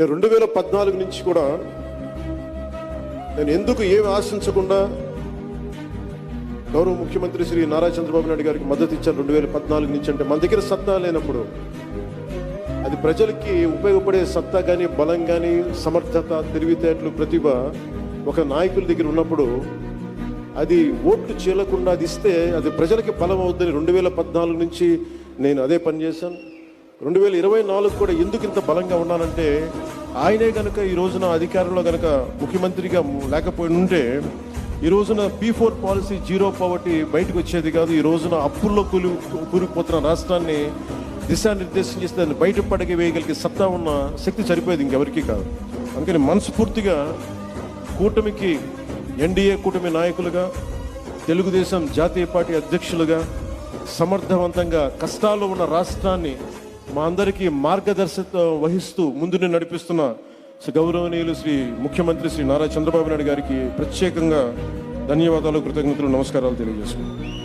నేను 2014 నుంచి కూడా నేను ఎందుకు ఏమి ఆశించకుండా గౌరవ ముఖ్యమంత్రి శ్రీ నారా చంద్రబాబు నాయుడు గారికి మద్దతు ఇచ్చాను 2014 నుంచి. అంటే మన దగ్గర సత్తా లేనప్పుడు అది ప్రజలకి ఉపయోగపడే సత్తా కానీ, బలం కానీ, సమర్థత, తెలివితేటలు, ప్రతిభ ఒక నాయకుల దగ్గర ఉన్నప్పుడు అది ఓట్లు చీలకుండా అది ఇస్తే అది ప్రజలకి బలం అవుతుందని 2014 నుంచి నేను అదే పని చేశాను. 2024 కూడా ఎందుకు ఇంత బలంగా ఉన్నానంటే ఆయనే కనుక ఈ రోజున అధికారంలో కనుక ముఖ్యమంత్రిగా లేకపోయి ఉంటే ఈ రోజున P4 పాలసీ, జీరో పవర్టీ బయటకు వచ్చేది కాదు. ఈ రోజున అప్పుల్లో కూరుకుపోతున్న రాష్ట్రాన్ని దిశానిర్దేశం చేసి దాన్ని బయటపడకి వేయగలిగే సత్తా ఉన్న శక్తి సరిపోయేది ఇంకెవరికీ కాదు. అందుకని మనస్ఫూర్తిగా కూటమికి, ఎన్డీఏ కూటమి నాయకులుగా, తెలుగుదేశం జాతీయ పార్టీ అధ్యక్షులుగా సమర్థవంతంగా కష్టాల్లో ఉన్న రాష్ట్రాన్ని మా అందరికీ మార్గదర్శకత్వం వహిస్తూ ముందుని నడిపిస్తున్న గౌరవనీయులు శ్రీ ముఖ్యమంత్రి శ్రీ నారా చంద్రబాబు నాయుడు గారికి ప్రత్యేకంగా ధన్యవాదాలు, కృతజ్ఞతలు, నమస్కారాలు తెలియజేసుకుంటున్నాను.